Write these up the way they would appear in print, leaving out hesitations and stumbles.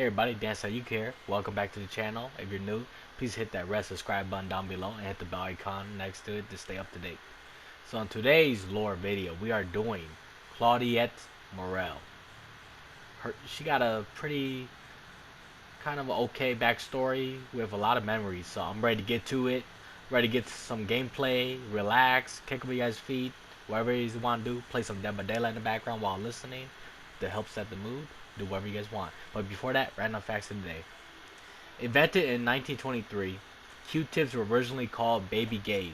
Hey everybody, Dan so you care. Welcome back to the channel. If you're new, please hit that red subscribe button down below and hit the bell icon next to it to stay up to date. So in today's lore video, we are doing Claudette Morel. She got a pretty kind of okay backstory with a lot of memories. So I'm ready to get to it. Ready to get to some gameplay, relax, kick up your guys' feet, whatever you want to do. Play some Dead by Daylight in the background while listening to help set the mood. Do whatever you guys want. But before that, random facts of the day. Invented in 1923, Q-tips were originally called baby gays.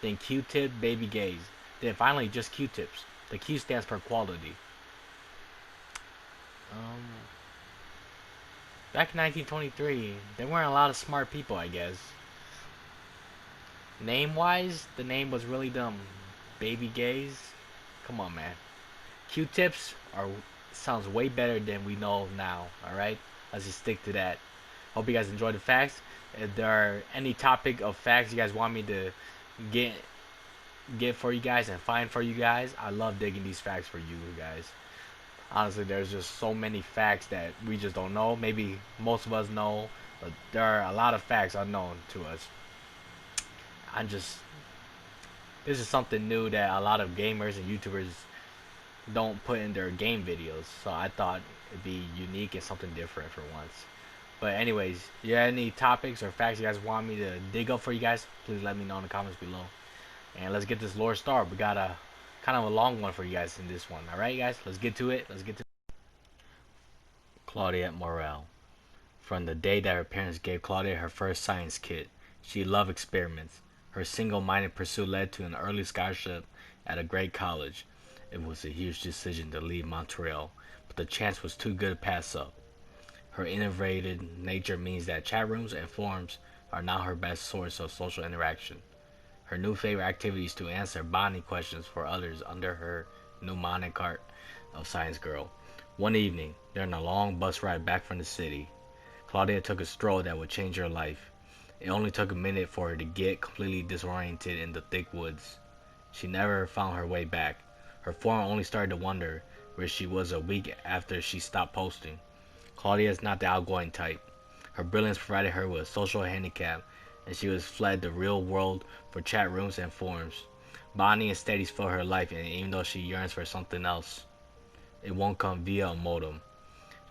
Then Q-tip, baby gays. Then finally just Q-tips. The Q stands for quality. Um, Back in 1923, there weren't a lot of smart people, I guess. Name-wise, the name was really dumb. Baby gays? Come on, man. Q-tips are sounds way better than we know now. Alright? Let's just stick to that. Hope you guys enjoyed the facts. If there are any topic of facts you guys want me to get for you guys and find for you guys, I love digging these facts for you guys. Honestly, there's just so many facts that we just don't know. Maybe most of us know, but there are a lot of facts unknown to us. This is something new that a lot of gamers and YouTubers don't put in their game videos, so I thought it'd be unique and something different for once. But anyways, you have any topics or facts you guys want me to dig up for you guys, please let me know in the comments below. And let's get this lore started. We got a kind of a long one for you guys in this one. Alright guys, let's get to it. Claudette Morel. From the day that her parents gave Claudette her first science kit, she loved experiments. Her single-minded pursuit led to an early scholarship at a great college. It was a huge decision to leave Montreal, but the chance was too good to pass up. Her introverted nature means that chat rooms and forums are now her best source of social interaction. Her new favorite activity is to answer botany questions for others under her new moniker of Science Girl. One evening, during a long bus ride back from the city, Claudia took a stroll that would change her life. It only took a minute for her to get completely disoriented in the thick woods. She never found her way back. Her forum only started to wonder where she was a week after she stopped posting. Claudia is not the outgoing type. Her brilliance provided her with a social handicap, and she was fled the real world for chat rooms and forums. Botany and studies fill her life, and even though she yearns for something else, it won't come via a modem.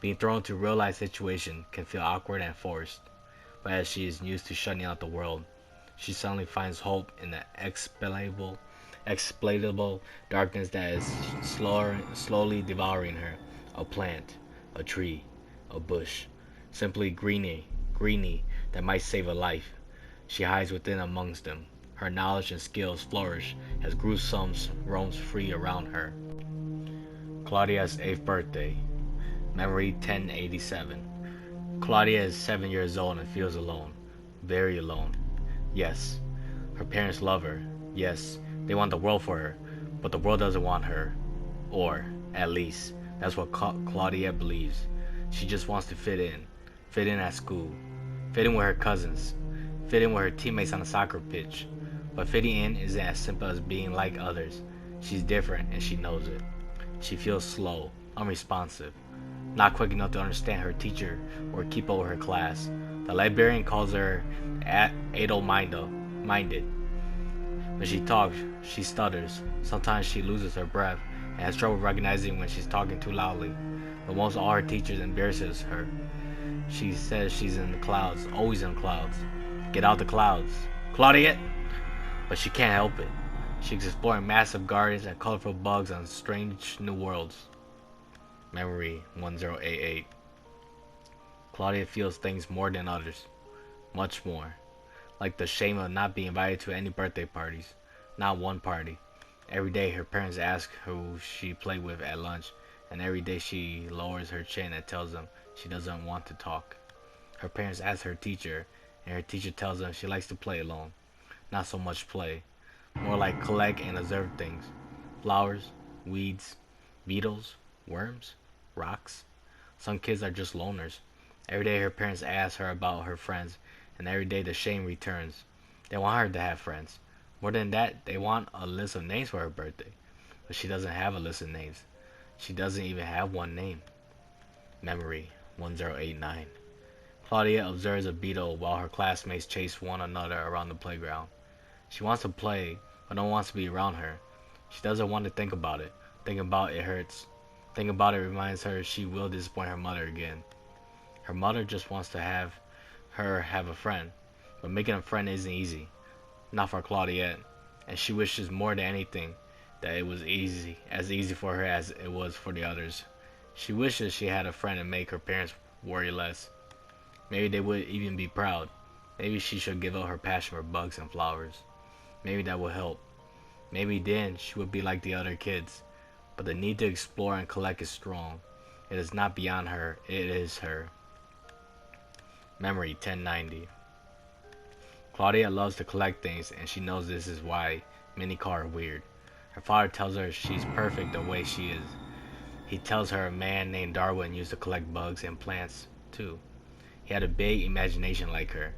Being thrown into a real-life situation can feel awkward and forced, but as she is used to shutting out the world, she suddenly finds hope in the exploitable darkness that is slowly devouring her. A plant, a tree, a bush, simply greeny that might save a life. She hides within amongst them. Her knowledge and skills flourish as gruesomes roams free around her. Claudia's 8th birthday. Memory 1087. Claudia is 7 years old and feels alone. Very alone. Yes, her parents love her. Yes, they want the world for her, but the world doesn't want her. Or, at least, that's what Claudia believes. She just wants to fit in at school, fit in with her cousins, fit in with her teammates on the soccer pitch. But fitting in isn't as simple as being like others. She's different and she knows it. She feels slow, unresponsive, not quick enough to understand her teacher or keep up with her class. The librarian calls her adult-minded. When she talks, she stutters. Sometimes she loses her breath and has trouble recognizing when she's talking too loudly. But most all her teachers embarrasses her. She says she's in the clouds, always in the clouds. Get out the clouds, Claudette! But she can't help it. She's exploring massive gardens and colorful bugs on strange new worlds. Memory 1088. Claudia feels things more than others. Much more. Like the shame of not being invited to any birthday parties. Not one party. Every day her parents ask who she played with at lunch, and every day she lowers her chin and tells them she doesn't want to talk. Her parents ask her teacher, and her teacher tells them she likes to play alone. Not so much play. More like collect and observe things. Flowers, weeds, beetles, worms, rocks. Some kids are just loners. Every day her parents ask her about her friends, and every day the shame returns. They want her to have friends. More than that, they want a list of names for her birthday. But she doesn't have a list of names. She doesn't even have one name. Memory 1089. Claudia observes a beetle while her classmates chase one another around the playground. She wants to play, but no one wants to be around her. She doesn't want to think about it. Thinking about it hurts. Thinking about it reminds her she will disappoint her mother again. Her mother just wants to have her have a friend, but making a friend isn't easy. Not for Claudette, and she wishes more than anything that it was as easy for her as it was for the others. She wishes she had a friend and make her parents worry less. Maybe they would even be proud. Maybe she should give up her passion for bugs and flowers. Maybe that would help. Maybe then she would be like the other kids. But the need to explore and collect is strong. It is not beyond her, it is her. Memory 1090. Claudia loves to collect things, and she knows this is why many call her weird. Her father tells her she's perfect the way she is. He tells her a man named Darwin used to collect bugs and plants, too. He had a big imagination like her.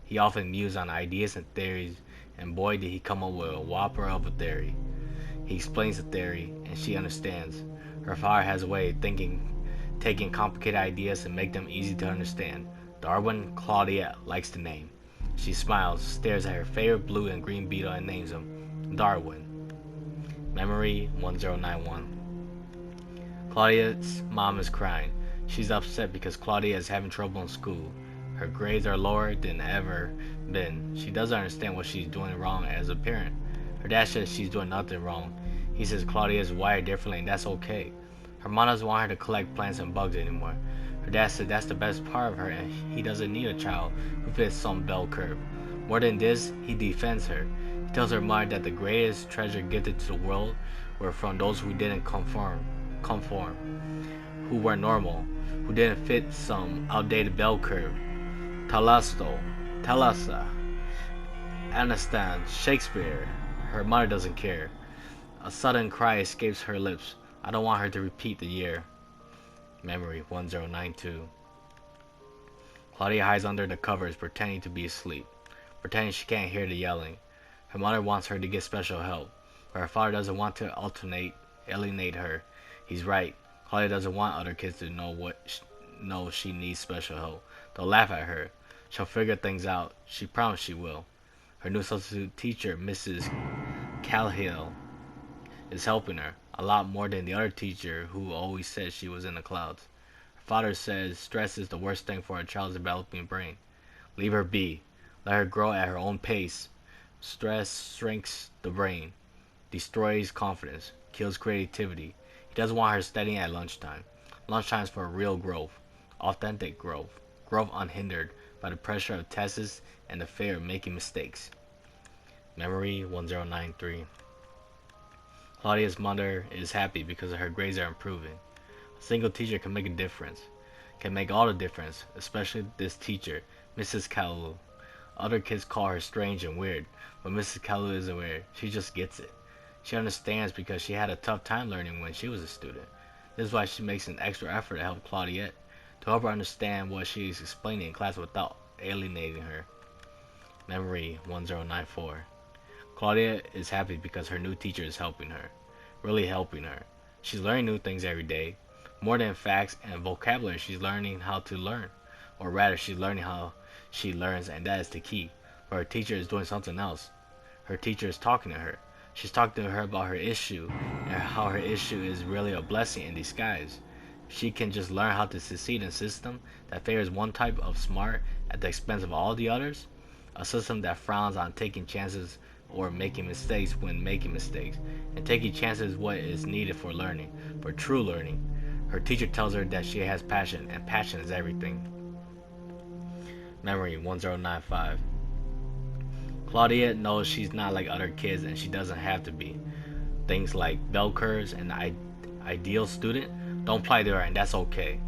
He often mused on ideas and theories, and boy did he come up with a whopper of a theory. He explains the theory, and she understands. Her father has a way of taking complicated ideas and make them easy to understand. Darwin Claudette likes the name. She smiles, stares at her favorite blue and green beetle and names him Darwin. Memory 1091. Claudette's mom is crying. She's upset because Claudia is having trouble in school. Her grades are lower than ever been. She doesn't understand what she's doing wrong as a parent. Her dad says she's doing nothing wrong. He says Claudia is wired differently and that's okay. Her mom doesn't want her to collect plants and bugs anymore. Her dad said that's the best part of her and he doesn't need a child who fits some bell curve. More than this, he defends her. He tells her mother that the greatest treasure gifted to the world were from those who didn't conform, who were normal, who didn't fit some outdated bell curve. Tolstoy, Einstein, Shakespeare. Her mother doesn't care. A sudden cry escapes her lips. I don't want her to repeat the year. Memory 1092. Claudia hides under the covers, pretending to be asleep, pretending she can't hear the yelling. Her mother wants her to get special help, but her father doesn't want to alienate her. He's right. Claudia doesn't want other kids to know she needs special help. They'll laugh at her. She'll figure things out. She promised she will. Her new substitute teacher, Mrs. Calhill, is helping her a lot more than the other teacher who always said she was in the clouds. Her father says stress is the worst thing for a child's developing brain. Leave her be. Let her grow at her own pace. Stress shrinks the brain, destroys confidence, kills creativity. He doesn't want her studying at lunchtime. Lunchtime is for real growth, authentic growth, growth unhindered by the pressure of tests and the fear of making mistakes. Memory 1093. Claudia's mother is happy because her grades are improving. A single teacher can make a difference, can make all the difference, especially this teacher, Mrs. Kalu. Other kids call her strange and weird, but Mrs. Kalu isn't weird. She just gets it. She understands because she had a tough time learning when she was a student. This is why she makes an extra effort to help Claudette, to help her understand what she is explaining in class without alienating her. Memory 1094. Claudia is happy because her new teacher is helping her, really helping her. She's learning new things every day. More than facts and vocabulary, she's learning how to learn. Or rather, she's learning how she learns, and that is the key. But her teacher is doing something else. Her teacher is talking to her. She's talking to her about her issue, and how her issue is really a blessing in disguise. She can just learn how to succeed in a system that favors one type of smart at the expense of all the others. A system that frowns on taking chances or making mistakes when making mistakes, and taking chances is what is needed for learning, for true learning. Her teacher tells her that she has passion, and passion is everything. Memory 1095. Claudia knows she's not like other kids, and she doesn't have to be. Things like bell curves and the ideal student don't apply to her, and that's okay.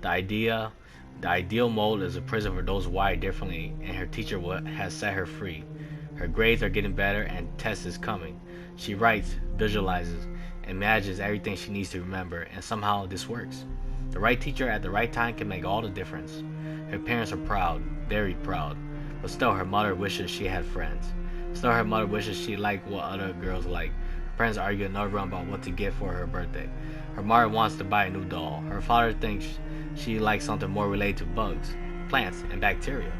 The ideal mold is a prison for those wired differently, and her teacher has set her free. Her grades are getting better and test is coming. She writes, visualizes, imagines everything she needs to remember, and somehow this works. The right teacher at the right time can make all the difference. Her parents are proud, very proud, but still her mother wishes she had friends. Still her mother wishes she liked what other girls like. Her parents argue another round about what to get for her birthday. Her mother wants to buy a new doll. Her father thinks she likes something more related to bugs, plants, and bacteria.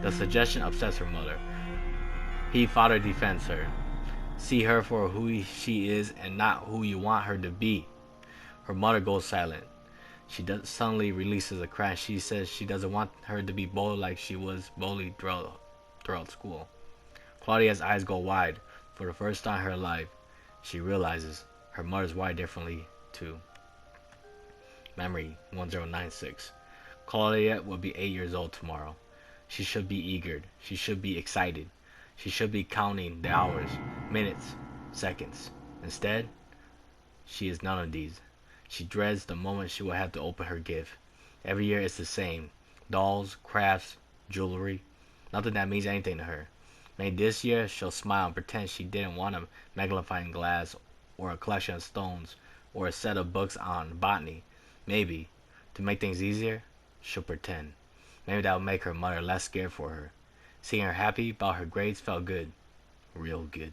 The suggestion upsets her mother. Father defends her. See her for who she is and not who you want her to be. Her mother goes silent. Suddenly releases a cry. She says she doesn't want her to be bullied like she was bullied throughout school. Claudia's eyes go wide. For the first time in her life, she realizes her mother's wired differently too. Memory 1096. Claudette will be 8 years old tomorrow. She should be eager. She should be excited. She should be counting the hours, minutes, seconds. Instead, she is none of these. She dreads the moment she will have to open her gift. Every year it's the same. Dolls, crafts, jewelry. Nothing that means anything to her. Maybe this year she'll smile and pretend she didn't want a magnifying glass or a collection of stones or a set of books on botany. Maybe, to make things easier, she'll pretend. Maybe that will make her mother less scared for her. Seeing her happy about her grades felt good. Real good.